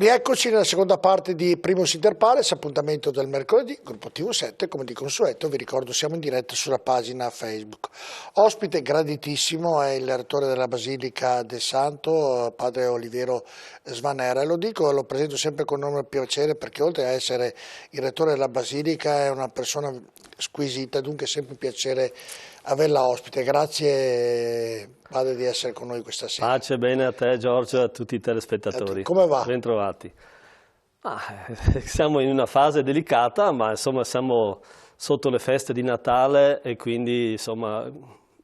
Rieccoci nella seconda parte di Primus Inter Pares, appuntamento del mercoledì, gruppo TV7, come di consueto, vi ricordo siamo in diretta sulla pagina Facebook. Ospite graditissimo è il rettore della Basilica del Santo, padre Oliviero Svanera, e lo presento sempre con enorme piacere perché oltre a essere il rettore della Basilica è una persona squisita, dunque è sempre un piacere averla ospite. Grazie padre di essere con noi questa sera. Pace, bene a te Giorgio e a tutti i telespettatori. Come va? Bentrovati. Siamo in una fase delicata, ma insomma siamo sotto le feste di Natale e quindi insomma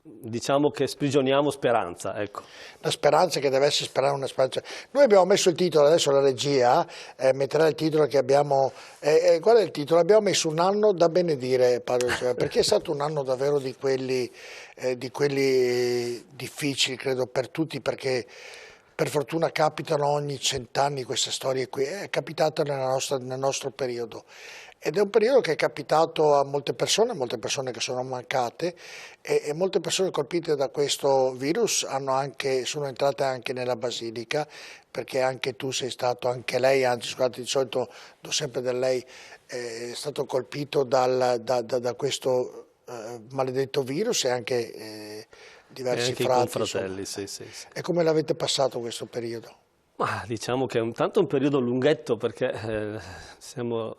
diciamo che sprigioniamo speranza, ecco. Una speranza che deve essere una speranza. Noi abbiamo messo il titolo, adesso la regia metterà il titolo che abbiamo, qual è il titolo? Abbiamo messo un anno da benedire, padre, perché è stato un anno davvero di quelli difficili, credo, per tutti, perché per fortuna capitano ogni 100 anni queste storie qui, è capitato nel nostro periodo. Ed è un periodo che è capitato a molte persone che sono mancate e molte persone colpite da questo virus sono entrate anche nella Basilica, perché anche tu sei stato, anche lei, anzi scusate, di solito do sempre del lei, è stato colpito da questo maledetto virus e anche diversi anche frati. I confratelli, sì. E come l'avete passato questo periodo? Ma diciamo che è un periodo lunghetto perché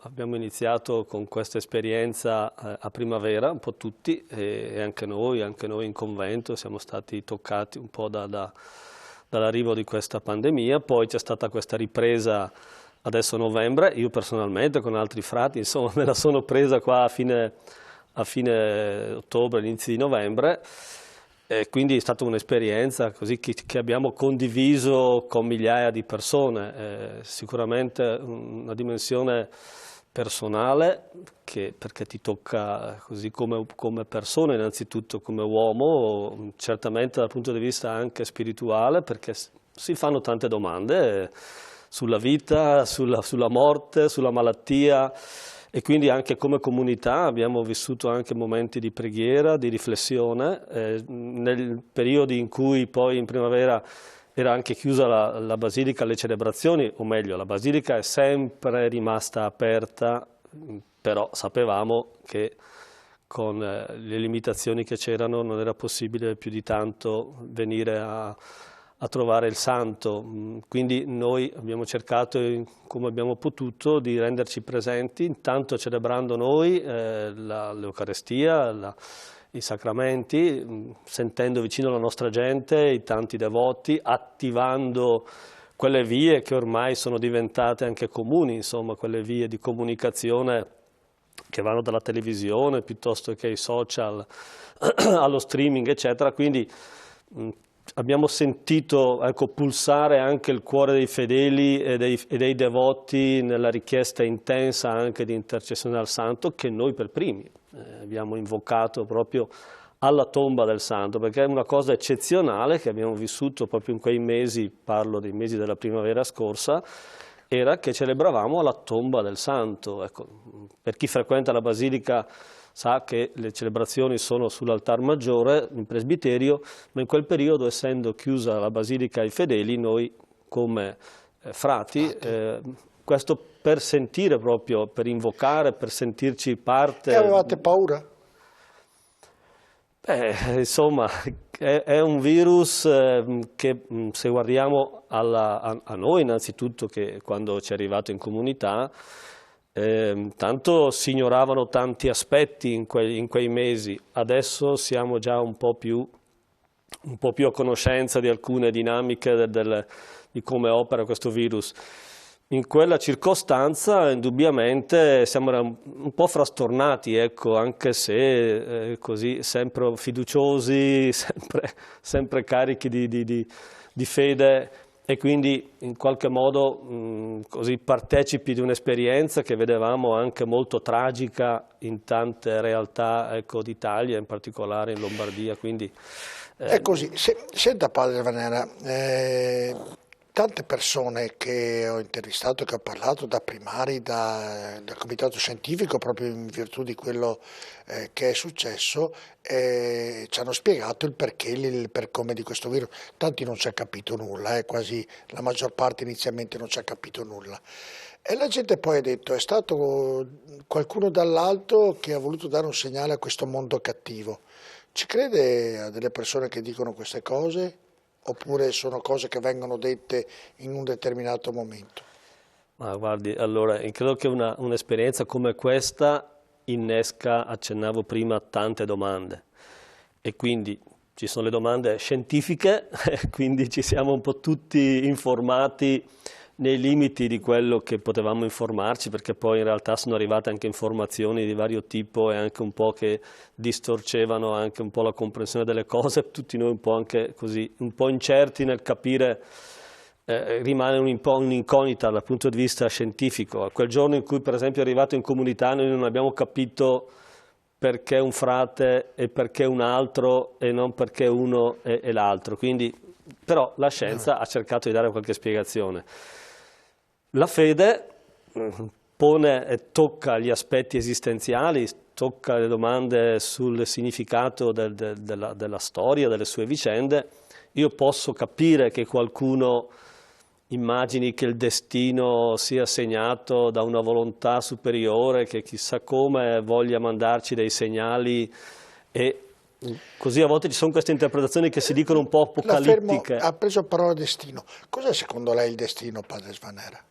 abbiamo iniziato con questa esperienza a primavera, un po' tutti, e anche noi in convento siamo stati toccati un po' dall'arrivo di questa pandemia. Poi c'è stata questa ripresa adesso a novembre, io personalmente con altri frati, insomma me la sono presa qua a fine ottobre, inizio di novembre. Quindi è stata un'esperienza così che abbiamo condiviso con migliaia di persone, sicuramente una dimensione personale perché ti tocca così come persona, innanzitutto come uomo, certamente dal punto di vista anche spirituale, perché si fanno tante domande sulla vita, sulla morte, sulla malattia. E quindi anche come comunità abbiamo vissuto anche momenti di preghiera, di riflessione, nel periodo in cui poi in primavera era anche chiusa la Basilica alle celebrazioni, o meglio la Basilica è sempre rimasta aperta, però sapevamo che con le limitazioni che c'erano non era possibile più di tanto venire a trovare il santo, quindi noi abbiamo cercato come abbiamo potuto di renderci presenti, intanto celebrando noi l'Eucarestia, i sacramenti, sentendo vicino la nostra gente, i tanti devoti, attivando quelle vie che ormai sono diventate anche comuni, insomma quelle vie di comunicazione che vanno dalla televisione piuttosto che ai social, allo streaming eccetera, quindi abbiamo sentito pulsare anche il cuore dei fedeli e dei devoti nella richiesta intensa anche di intercessione al santo che noi per primi abbiamo invocato proprio alla tomba del santo, perché è una cosa eccezionale che abbiamo vissuto proprio in quei mesi, parlo dei mesi della primavera scorsa, era che celebravamo alla tomba del santo. Ecco, per chi frequenta la Basilica sa che le celebrazioni sono sull'altar maggiore, in presbiterio, ma in quel periodo, essendo chiusa la Basilica ai fedeli, noi come frati, questo per sentire proprio, per invocare, per sentirci parte. E avevate paura? Insomma, è un virus che se guardiamo a noi innanzitutto, che quando ci è arrivato in comunità, tanto si ignoravano tanti aspetti in quei mesi, adesso siamo già un po' più a conoscenza di alcune dinamiche di come opera questo virus. In quella circostanza indubbiamente siamo un po' frastornati, ecco, anche se così sempre fiduciosi, sempre carichi di fede, e quindi in qualche modo così partecipi di un'esperienza che vedevamo anche molto tragica in tante realtà, ecco, d'Italia, in particolare in Lombardia. Quindi, è così. Senta padre Svanera, Tante persone che ho intervistato, che ho parlato, da primari, dal comitato scientifico, proprio in virtù di quello che è successo, ci hanno spiegato il perché, il per come di questo virus. Tanti non ci ha capito nulla, quasi la maggior parte inizialmente non ci ha capito nulla. E la gente poi ha detto, è stato qualcuno dall'alto che ha voluto dare un segnale a questo mondo cattivo. Ci crede a delle persone che dicono queste cose? Oppure sono cose che vengono dette in un determinato momento? Ma guardi, allora, credo che un'esperienza come questa innesca, accennavo prima, tante domande. E quindi ci sono le domande scientifiche, quindi ci siamo un po' tutti informati nei limiti di quello che potevamo informarci, perché poi in realtà sono arrivate anche informazioni di vario tipo e anche un po' che distorcevano anche un po' la comprensione delle cose, tutti noi un po' anche così, un po' incerti nel capire, rimane un po' un'incognita dal punto di vista scientifico. A quel giorno in cui per esempio è arrivato in comunità noi non abbiamo capito perché un frate e perché un altro e non perché uno e l'altro, quindi però la scienza ha cercato di dare qualche spiegazione. La fede pone e tocca gli aspetti esistenziali, tocca le domande sul significato della storia, delle sue vicende. Io posso capire che qualcuno immagini che il destino sia segnato da una volontà superiore, che chissà come voglia mandarci dei segnali e così a volte ci sono queste interpretazioni che si dicono un po' apocalittiche. Ha preso parola destino. Cos'è secondo lei il destino, padre Svanera?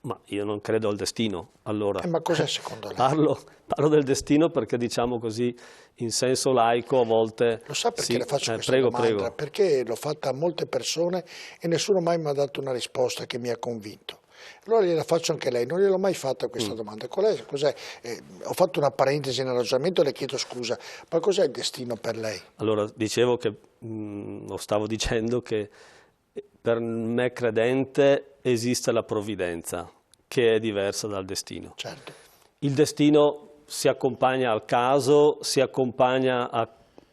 Ma io non credo al destino, allora. Ma cos'è secondo lei? Parlo del destino perché diciamo così in senso laico a volte... Lo sa perché sì, le faccio questa domanda? Prego. Perché l'ho fatta a molte persone e nessuno mai mi ha dato una risposta che mi ha convinto. Allora gliela faccio anche a lei, non gliel'ho mai fatta questa domanda. Cos'è? Ho fatto una parentesi nel ragionamento, le chiedo scusa, ma cos'è il destino per lei? Allora, dicevo che, lo stavo dicendo che per me credente esiste la provvidenza, che è diversa dal destino. Certo. Il destino si accompagna al caso, si accompagna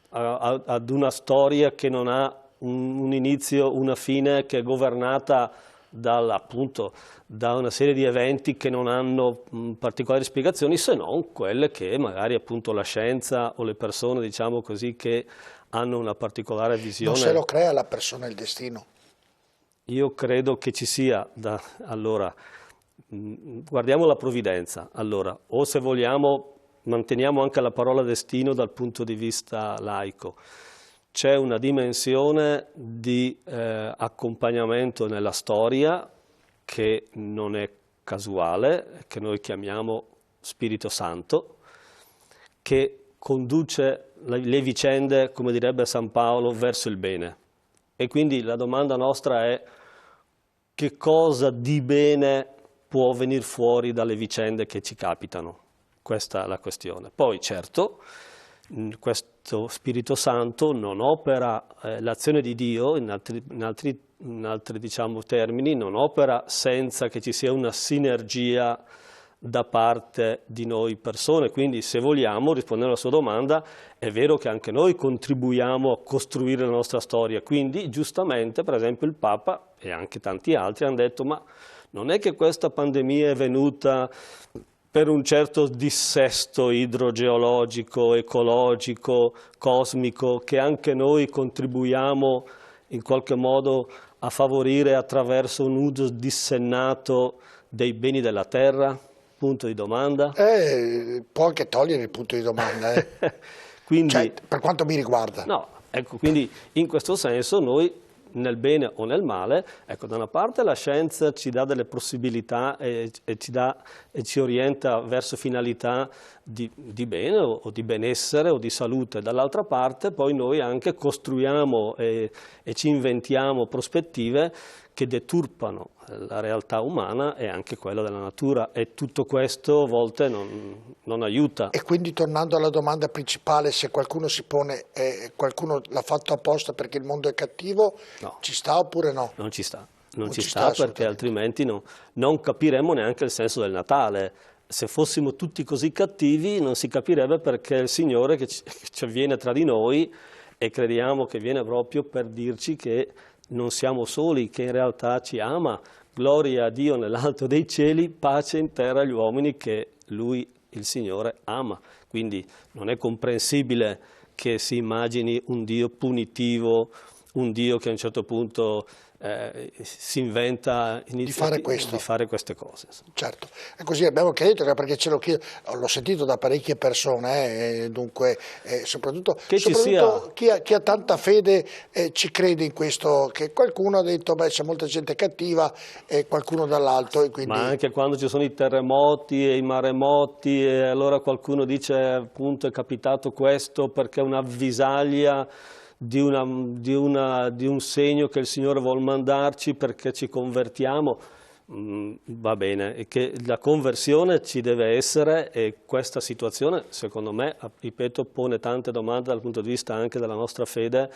ad una storia che non ha un inizio, una fine, che è governata appunto, da una serie di eventi che non hanno particolari spiegazioni, se non quelle che magari appunto la scienza o le persone, diciamo così, che hanno una particolare visione. Non se lo crea la persona il destino? Io credo che ci sia, allora, guardiamo la provvidenza, allora, o se vogliamo manteniamo anche la parola destino dal punto di vista laico. C'è una dimensione di accompagnamento nella storia che non è casuale, che noi chiamiamo Spirito Santo, che conduce le vicende, come direbbe San Paolo, verso il bene. E quindi la domanda nostra è: che cosa di bene può venire fuori dalle vicende che ci capitano? Questa è la questione. Poi certo, questo Spirito Santo non opera l'azione di Dio, in altri diciamo, termini, non opera senza che ci sia una sinergia da parte di noi persone. Quindi, se vogliamo, rispondendo alla sua domanda, è vero che anche noi contribuiamo a costruire la nostra storia. Quindi, giustamente, per esempio, il Papa e anche tanti altri hanno detto: ma non è che questa pandemia è venuta per un certo dissesto idrogeologico, ecologico, cosmico, che anche noi contribuiamo in qualche modo a favorire attraverso un uso dissennato dei beni della terra? Punto di domanda. Può anche togliere il punto di domanda. Quindi, cioè, per quanto mi riguarda. No, ecco, quindi in questo senso noi, nel bene o nel male, ecco, da una parte la scienza ci dà delle possibilità e ci orienta verso finalità di bene o di benessere o di salute, dall'altra parte poi noi anche costruiamo e ci inventiamo prospettive che deturpano la realtà umana e anche quella della natura, e tutto questo a volte non aiuta. E quindi, tornando alla domanda principale, se qualcuno si pone, qualcuno l'ha fatto apposta perché il mondo è cattivo, no. Ci sta oppure no? Non ci sta, non ci sta perché altrimenti non capiremmo neanche il senso del Natale. Se fossimo tutti così cattivi non si capirebbe perché il Signore che ci avviene tra di noi, e crediamo che viene proprio per dirci che non siamo soli, che in realtà ci ama, gloria a Dio nell'alto dei cieli, pace in terra agli uomini che Lui, il Signore, ama. Quindi non è comprensibile che si immagini un Dio punitivo, un Dio che a un certo punto si inventa di fare queste cose. Certo, è così, abbiamo capito, perché l'ho sentito da parecchie persone, dunque soprattutto chi ha tanta fede ci crede in questo, che qualcuno ha detto beh c'è molta gente cattiva e qualcuno dall'alto. E quindi... Ma anche quando ci sono i terremoti e i maremoti e allora qualcuno dice appunto è capitato questo perché un'avvisaglia di un segno che il Signore vuol mandarci perché ci convertiamo, va bene, e che la conversione ci deve essere e questa situazione secondo me, ripeto, pone tante domande dal punto di vista anche della nostra fede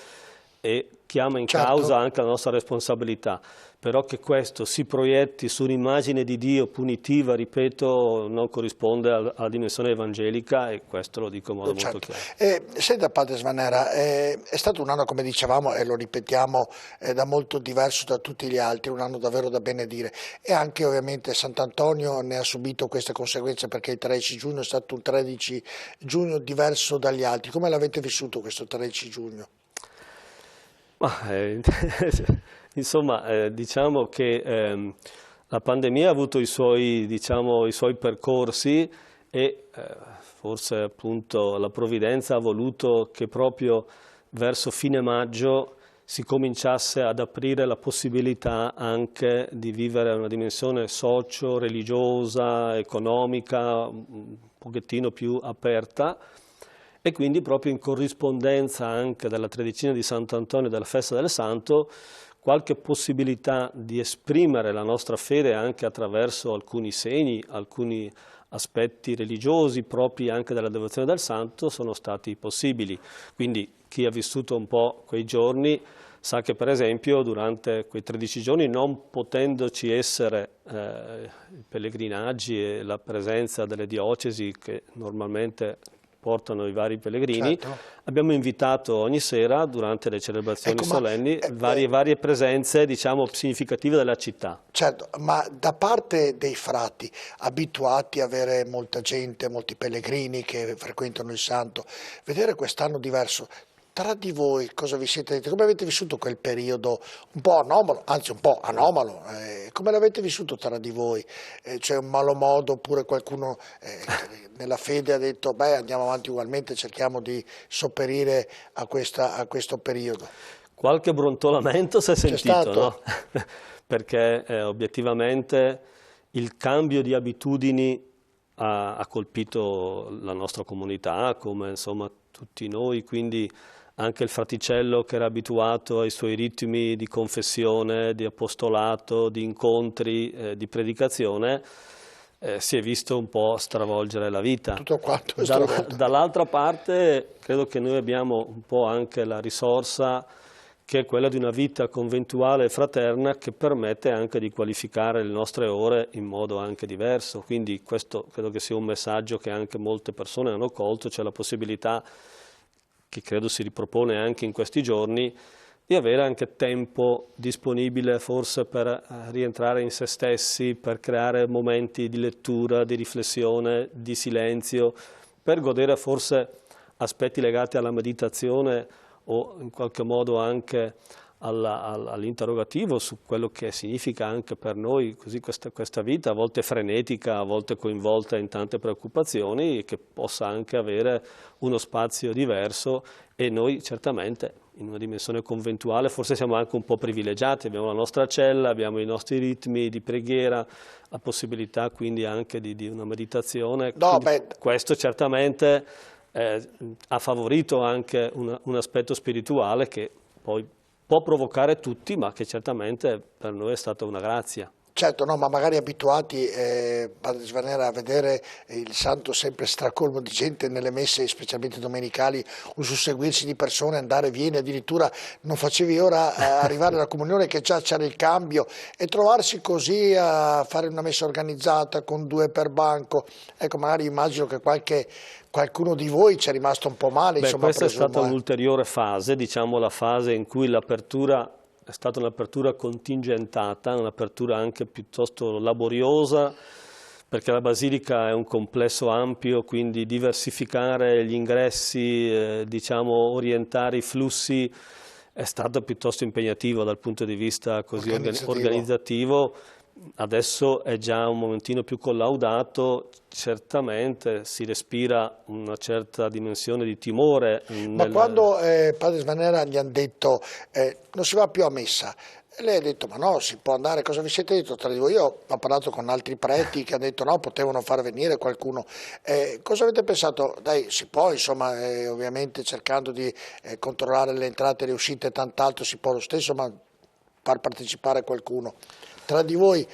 e chiama in causa anche la nostra responsabilità, però che questo si proietti su un'immagine di Dio punitiva, ripeto, non corrisponde alla dimensione evangelica e questo lo dico in modo molto chiaro. Senta padre Svanera, è stato un anno, come dicevamo e lo ripetiamo, da molto diverso da tutti gli altri, un anno davvero da benedire e anche ovviamente Sant'Antonio ne ha subito queste conseguenze perché il 13 giugno è stato un 13 giugno diverso dagli altri. Come l'avete vissuto questo 13 giugno? Insomma, diciamo che la pandemia ha avuto i suoi percorsi e forse appunto la provvidenza ha voluto che proprio verso fine maggio si cominciasse ad aprire la possibilità anche di vivere una dimensione socio-religiosa, economica, un pochettino più aperta. E quindi proprio in corrispondenza anche della tredicina di Sant'Antonio e della festa del Santo, qualche possibilità di esprimere la nostra fede anche attraverso alcuni segni, alcuni aspetti religiosi propri anche della devozione del Santo sono stati possibili. Quindi chi ha vissuto un po' quei giorni sa che per esempio durante quei 13 giorni non potendoci essere i pellegrinaggi e la presenza delle diocesi che normalmente portano i vari pellegrini, abbiamo invitato ogni sera durante le celebrazioni solenni varie presenze diciamo significative della città. Certo, ma da parte dei frati abituati a avere molta gente, molti pellegrini che frequentano il santo, vedere quest'anno diverso, tra di voi cosa vi siete detti? Come avete vissuto quel periodo un po' anomalo, anzi un po' anomalo, come l'avete vissuto tra di voi? C'è un malo modo oppure qualcuno nella fede ha detto beh andiamo avanti ugualmente, cerchiamo di sopperire a questo periodo? Qualche brontolamento si è sentito, no? Perché obiettivamente il cambio di abitudini ha colpito la nostra comunità come insomma tutti noi, quindi anche il fraticello che era abituato ai suoi ritmi di confessione, di apostolato, di incontri, di predicazione, si è visto un po' stravolgere la vita. Tutto quanto è stravolto. Dall'altra parte credo che noi abbiamo un po' anche la risorsa che è quella di una vita conventuale e fraterna che permette anche di qualificare le nostre ore in modo anche diverso. Quindi questo credo che sia un messaggio che anche molte persone hanno colto, c'è la possibilità che credo si ripropone anche in questi giorni, di avere anche tempo disponibile forse per rientrare in se stessi, per creare momenti di lettura, di riflessione, di silenzio, per godere forse aspetti legati alla meditazione o in qualche modo anche all'interrogativo su quello che significa anche per noi così questa vita, a volte frenetica, a volte coinvolta in tante preoccupazioni, e che possa anche avere uno spazio diverso. E noi certamente in una dimensione conventuale forse siamo anche un po' privilegiati, abbiamo la nostra cella, abbiamo i nostri ritmi di preghiera, la possibilità quindi anche di una meditazione. Questo certamente ha favorito anche un aspetto spirituale che poi può provocare tutti, ma che certamente per noi è stata una grazia. Certo, no, ma magari abituati, padre Svanera, a vedere il santo sempre stracolmo di gente nelle messe, specialmente domenicali, un susseguirsi di persone, andare e vieni, addirittura non facevi ora arrivare alla comunione che già c'era il cambio, e trovarsi così a fare una messa organizzata con 2 per banco, ecco, magari immagino che qualcuno di voi ci è rimasto un po' male. Insomma, questa è stata un'ulteriore fase, diciamo la fase in cui l'apertura è stata un'apertura contingentata, un'apertura anche piuttosto laboriosa, perché la Basilica è un complesso ampio, quindi diversificare gli ingressi, diciamo orientare i flussi è stato piuttosto impegnativo dal punto di vista così organizzativo. Adesso è già un momentino più collaudato, certamente si respira una certa dimensione di timore. Ma quando padre Svanera gli hanno detto non si va più a messa, e lei ha detto ma no, si può andare, cosa vi siete detto tra di voi? Io ho parlato con altri preti che hanno detto no, potevano far venire qualcuno. Cosa avete pensato? Dai, si può, insomma, ovviamente cercando di controllare le entrate e le uscite e tant'altro, si può lo stesso, ma far partecipare qualcuno. Tra di voi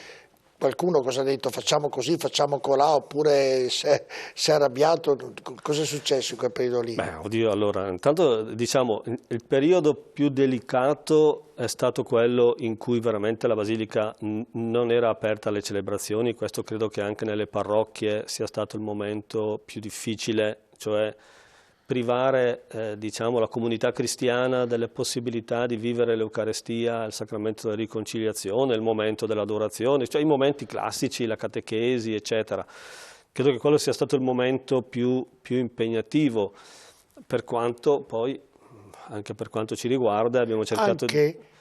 qualcuno cosa ha detto? Facciamo così, facciamo colà, oppure si è arrabbiato? Cosa è successo in quel periodo lì? Beh, oddio, allora, intanto diciamo il periodo più delicato è stato quello in cui veramente la Basilica non era aperta alle celebrazioni. Questo credo che anche nelle parrocchie sia stato il momento più difficile, cioè privare diciamo, la comunità cristiana delle possibilità di vivere l'Eucarestia, il sacramento della riconciliazione, il momento dell'adorazione, cioè i momenti classici, la catechesi, eccetera. Credo che quello sia stato il momento più impegnativo, per quanto poi, anche per quanto ci riguarda, abbiamo cercato di...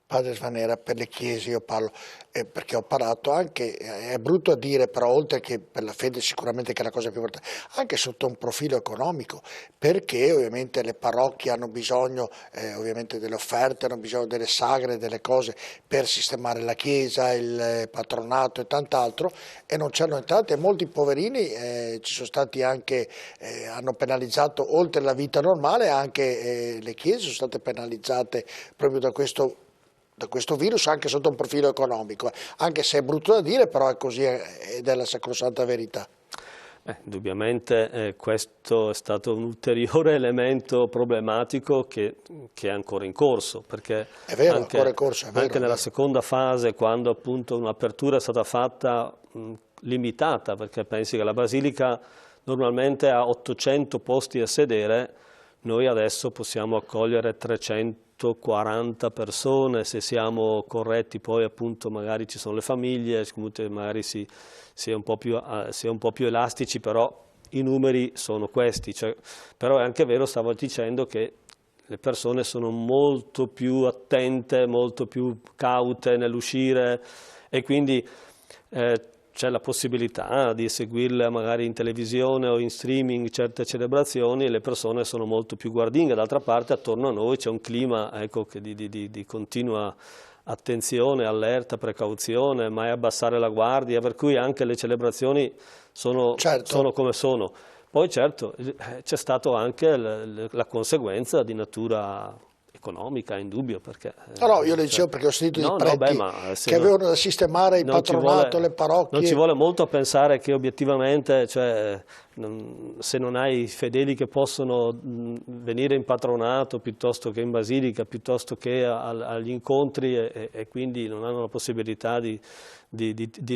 Padre Svanera, per le chiese io parlo, perché ho parlato anche, è brutto a dire, però oltre che per la fede sicuramente che è la cosa più importante, anche sotto un profilo economico, perché ovviamente le parrocchie hanno bisogno ovviamente delle offerte, hanno bisogno delle sagre, delle cose per sistemare la chiesa, il patronato e tant'altro, e non c'hanno entrate, e molti poverini ci sono stati anche, hanno penalizzato oltre la vita normale, anche le chiese sono state penalizzate proprio da questo virus, anche sotto un profilo economico, anche se è brutto da dire, però è così ed è la sacrosanta verità. Indubbiamente questo è stato un ulteriore elemento problematico che è ancora in corso, perché è vero, ancora in corso, è vero, anche nella seconda fase, quando appunto un'apertura è stata fatta limitata, perché pensi che la Basilica normalmente ha 800 posti a sedere, noi adesso possiamo accogliere 340 persone, se siamo corretti poi appunto magari ci sono le famiglie, magari si è un po' più elastici, però i numeri sono questi. Cioè, però è anche vero, stavo dicendo, che le persone sono molto più attente, molto più caute nell'uscire e quindi c'è la possibilità di seguirle magari in televisione o in streaming certe celebrazioni e le persone sono molto più guardinghe. D'altra parte attorno a noi c'è un clima ecco, di continua attenzione, allerta, precauzione, mai abbassare la guardia, per cui anche le celebrazioni sono come sono. Poi certo c'è stato anche la conseguenza di natura economica, è indubbio, perché... No, io le dicevo perché ho sentito di preti che avevano da sistemare il patronato, le parrocchie. Non ci vuole molto a pensare che obiettivamente, cioè, se non hai fedeli che possono venire in patronato piuttosto che in basilica, piuttosto che agli incontri e quindi non hanno la possibilità di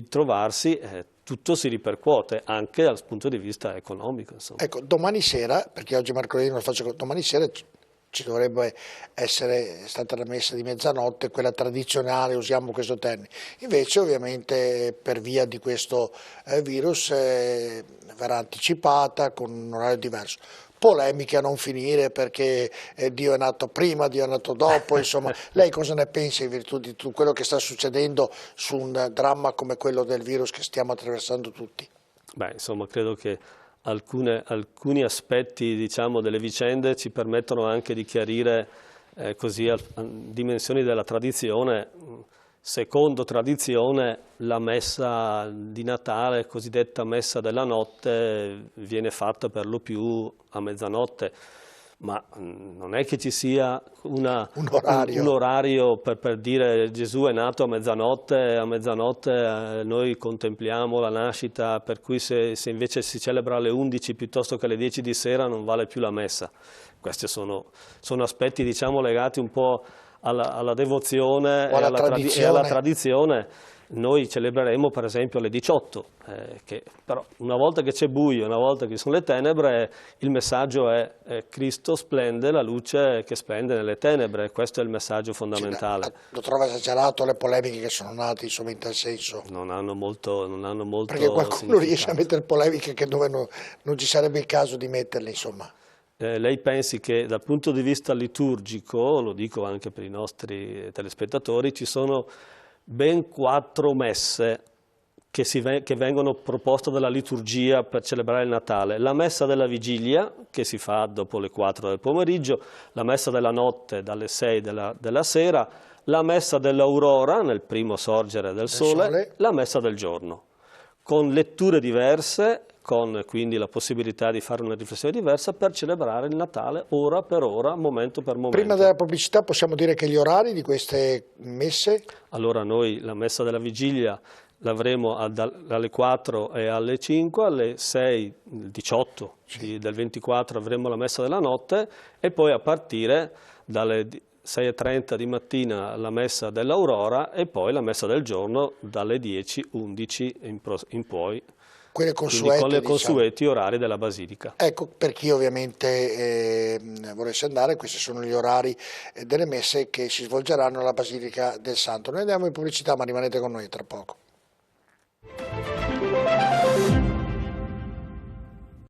trovarsi, tutto si ripercuote anche dal punto di vista economico. Insomma. Ecco, domani sera, perché oggi mercoledì non lo faccio, domani sera ci dovrebbe essere stata la messa di mezzanotte, quella tradizionale, usiamo questo termine. Invece ovviamente per via di questo virus verrà anticipata con un orario diverso. Polemiche a non finire perché Dio è nato prima, Dio è nato dopo, insomma. Lei cosa ne pensa in virtù di tutto quello che sta succedendo su un dramma come quello del virus che stiamo attraversando tutti? Beh, insomma, credo che alcuni aspetti diciamo, delle vicende ci permettono anche di chiarire così dimensioni della tradizione. Secondo tradizione la messa di Natale, cosiddetta messa della notte, viene fatta per lo più a mezzanotte, ma non è che ci sia un orario per dire Gesù è nato a mezzanotte noi contempliamo la nascita, per cui se invece si celebra alle 11 piuttosto che alle 10 di sera non vale più la messa. Questi sono aspetti diciamo, legati un po' alla devozione o e alla tradizione. Noi celebreremo per esempio alle 18, che però una volta che c'è buio, una volta che ci sono le tenebre, il messaggio è Cristo splende, la luce che splende nelle tenebre, questo è il messaggio fondamentale. Lo trovo esagerato le polemiche che sono nate insomma in tal senso? Non hanno molto Perché qualcuno riesce a mettere polemiche che dove non ci sarebbe il caso di metterle insomma. Lei pensi che dal punto di vista liturgico, lo dico anche per i nostri telespettatori, ci sono ben 4 messe che vengono proposte dalla liturgia per celebrare il Natale. La messa della vigilia, che si fa dopo le 4 del pomeriggio, la messa della notte dalle 6 della sera, la messa dell'aurora nel primo sorgere del sole, la messa del giorno, con letture diverse, con quindi la possibilità di fare una riflessione diversa per celebrare il Natale ora per ora, momento per momento. Prima della pubblicità possiamo dire che gli orari di queste messe? Allora noi la messa della vigilia l'avremo dalle 4 e alle 5, alle 6, il 18 del 24 avremo la messa della notte e poi a partire dalle 6:30 di mattina la messa dell'aurora e poi la messa del giorno dalle 10, 11 in poi. Quelle consuete, con le consueti orari della Basilica. Ecco, per chi ovviamente volesse andare, questi sono gli orari delle messe che si svolgeranno alla Basilica del Santo. Noi andiamo in pubblicità, ma rimanete con noi tra poco.